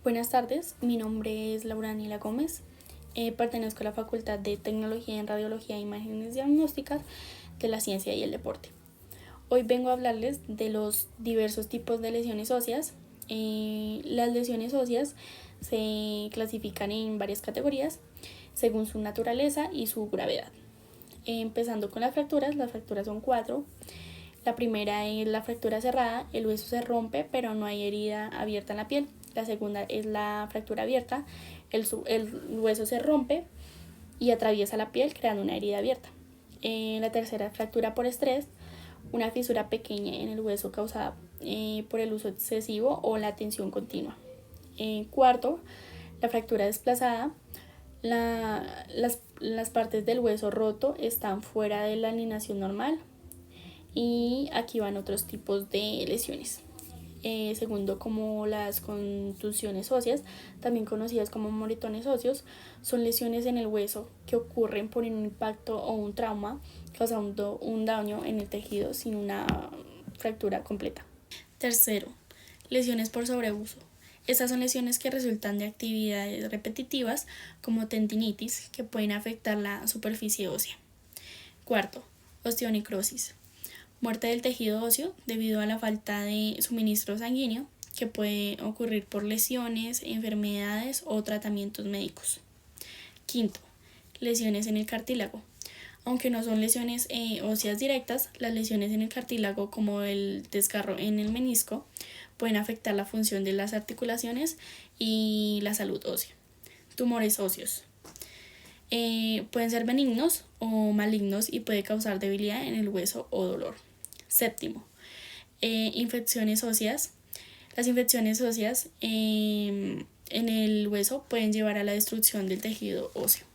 Buenas tardes, mi nombre es Laura Daniela Gómez. Pertenezco a la Facultad de Tecnología en Radiología e Imágenes Diagnósticas de la Ciencia y el Deporte. Hoy vengo a hablarles de los diversos tipos de lesiones óseas. Las lesiones óseas se clasifican en varias categorías según su naturaleza y su gravedad. Empezando con las fracturas son cuatro. La primera es la fractura cerrada, el hueso se rompe pero no hay herida abierta en la piel. La segunda es la fractura abierta, el hueso se rompe y atraviesa la piel creando una herida abierta. La tercera es fractura por estrés, una fisura pequeña en el hueso causada por el uso excesivo o la tensión continua. Cuarto, la fractura desplazada, las partes del hueso roto están fuera de la alineación normal. Y aquí van otros tipos de lesiones. Segundo, como las contusiones óseas, también conocidas como moretones óseos, son lesiones en el hueso que ocurren por un impacto o un trauma causando un daño en el tejido sin una fractura completa. Tercero, lesiones por sobreuso. Estas son lesiones que resultan de actividades repetitivas como tendinitis que pueden afectar la superficie ósea. Cuarto, osteonecrosis. Muerte del tejido óseo debido a la falta de suministro sanguíneo que puede ocurrir por lesiones, enfermedades o tratamientos médicos. Quinto, lesiones en el cartílago. Aunque no son lesiones óseas directas, las lesiones en el cartílago como el desgarro en el menisco pueden afectar la función de las articulaciones y la salud ósea. Tumores óseos. Pueden ser benignos o malignos y puede causar debilidad en el hueso o dolor. Séptimo, infecciones óseas. Las infecciones óseas en el hueso pueden llevar a la destrucción del tejido óseo.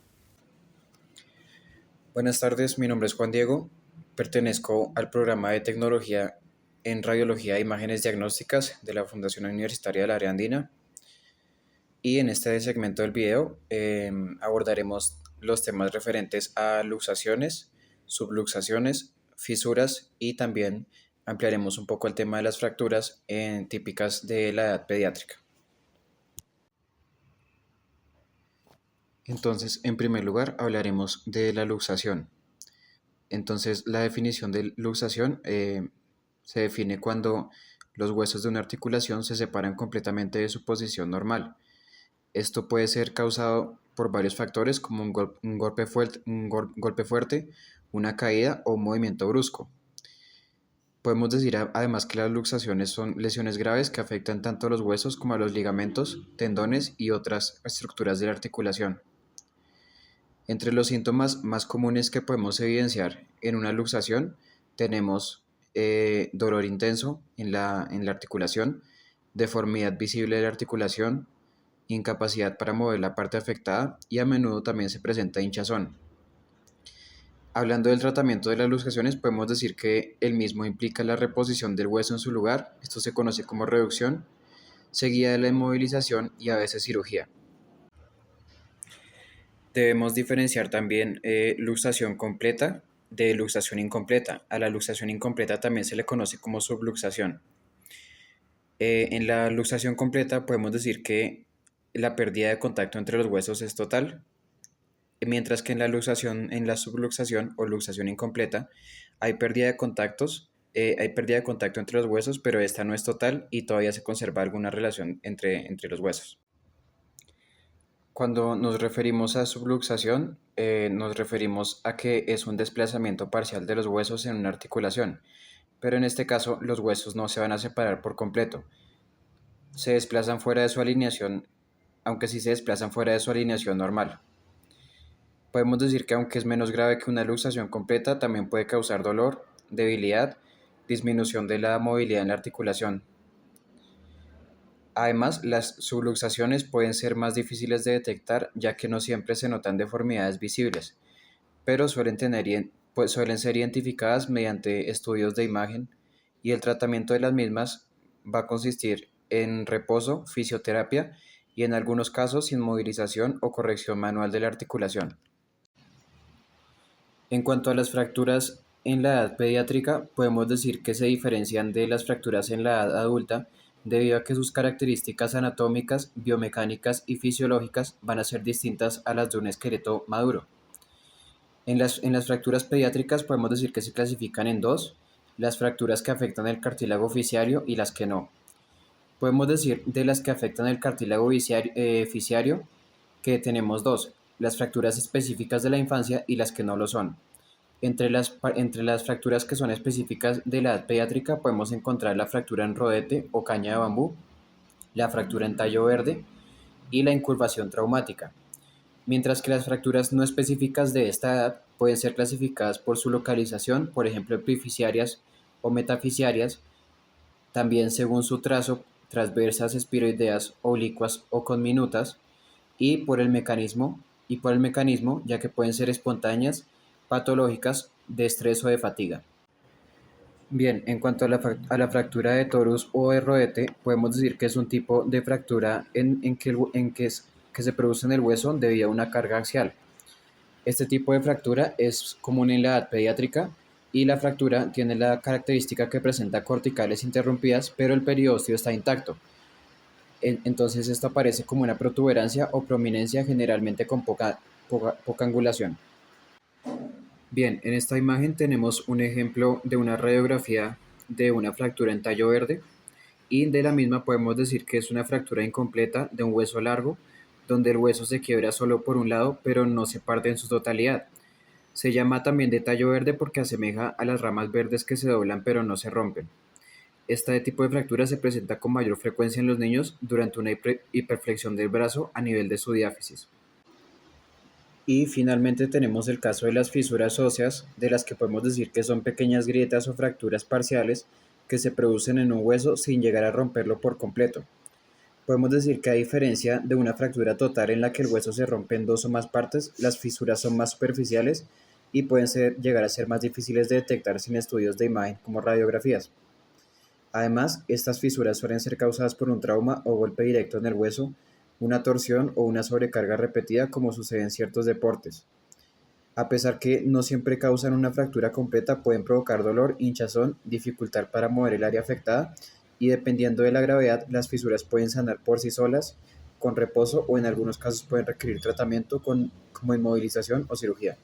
Buenas tardes, mi nombre es Juan Diego, pertenezco al programa de tecnología en radiología e imágenes diagnósticas de la Fundación Universitaria del Área Andina y en este segmento del video abordaremos los temas referentes a luxaciones, subluxaciones, fisuras y también ampliaremos un poco el tema de las fracturas típicas de la edad pediátrica. Entonces, en primer lugar, hablaremos de la luxación. Entonces, la definición de luxación se define cuando los huesos de una articulación se separan completamente de su posición normal. Esto puede ser causado por varios factores como golpe fuerte, una caída o un movimiento brusco. Podemos decir además que las luxaciones son lesiones graves que afectan tanto a los huesos como a los ligamentos, tendones y otras estructuras de la articulación. Entre los síntomas más comunes que podemos evidenciar en una luxación tenemos dolor intenso en la articulación, deformidad visible de la articulación, incapacidad para mover la parte afectada y a menudo también se presenta hinchazón. Hablando del tratamiento de las luxaciones, podemos decir que el mismo implica la reposición del hueso en su lugar, esto se conoce como reducción, seguida de la inmovilización y a veces cirugía. Debemos diferenciar también luxación completa de luxación incompleta. A la luxación incompleta también se le conoce como subluxación. En la luxación completa podemos decir que la pérdida de contacto entre los huesos es total, mientras que en la subluxación o luxación incompleta hay pérdida de contactos, hay pérdida de contacto entre los huesos, pero esta no es total y todavía se conserva alguna relación entre los huesos. Cuando nos referimos a subluxación, nos referimos a que es un desplazamiento parcial de los huesos en una articulación, pero en este caso los huesos no se van a separar por completo. Se desplazan fuera de su alineación, aunque sí se desplazan fuera de su alineación normal. Podemos decir que aunque es menos grave que una luxación completa, también puede causar dolor, debilidad, disminución de la movilidad en la articulación. Además, las subluxaciones pueden ser más difíciles de detectar ya que no siempre se notan deformidades visibles, pero suelen ser identificadas mediante estudios de imagen y el tratamiento de las mismas va a consistir en reposo, fisioterapia y en algunos casos inmovilización o corrección manual de la articulación. En cuanto a las fracturas en la edad pediátrica, podemos decir que se diferencian de las fracturas en la edad adulta debido a que sus características anatómicas, biomecánicas y fisiológicas van a ser distintas a las de un esqueleto maduro. En las fracturas pediátricas podemos decir que se clasifican en dos: las fracturas que afectan el cartílago fisiario y las que no. Podemos decir de las que afectan el cartílago fisiario que tenemos dos: las fracturas específicas de la infancia y las que no lo son. Entre las fracturas que son específicas de la edad pediátrica podemos encontrar la fractura en rodete o caña de bambú, la fractura en tallo verde y la incurvación traumática. Mientras que las fracturas no específicas de esta edad pueden ser clasificadas por su localización, por ejemplo epifisiarias o metafisiarias, también según su trazo, transversas, espiroideas, oblicuas o conminutas, y por el mecanismo, ya que pueden ser espontáneas, patológicas, de estrés o de fatiga. Bien, en cuanto a la fractura de torus o de rodete, podemos decir que es un tipo de fractura que se produce en el hueso debido a una carga axial. Este tipo de fractura es común en la edad pediátrica y la fractura tiene la característica que presenta corticales interrumpidas, pero el periósteo está intacto. Entonces esto aparece como una protuberancia o prominencia, generalmente con poca angulación. Bien, en esta imagen tenemos un ejemplo de una radiografía de una fractura en tallo verde, y de la misma podemos decir que es una fractura incompleta de un hueso largo, donde el hueso se quiebra solo por un lado, pero no se parte en su totalidad. Se llama también de tallo verde porque asemeja a las ramas verdes que se doblan pero no se rompen. Este tipo de fractura se presenta con mayor frecuencia en los niños durante una hiperflexión del brazo a nivel de su diáfisis. Y finalmente tenemos el caso de las fisuras óseas, de las que podemos decir que son pequeñas grietas o fracturas parciales que se producen en un hueso sin llegar a romperlo por completo. Podemos decir que, a diferencia de una fractura total en la que el hueso se rompe en dos o más partes, las fisuras son más superficiales y pueden llegar a ser más difíciles de detectar sin estudios de imagen como radiografías. Además, estas fisuras suelen ser causadas por un trauma o golpe directo en el hueso, una torsión o una sobrecarga repetida, como sucede en ciertos deportes. A pesar que no siempre causan una fractura completa, pueden provocar dolor, hinchazón, dificultad para mover el área afectada, y dependiendo de la gravedad, las fisuras pueden sanar por sí solas, con reposo, o en algunos casos pueden requerir tratamiento como inmovilización o cirugía.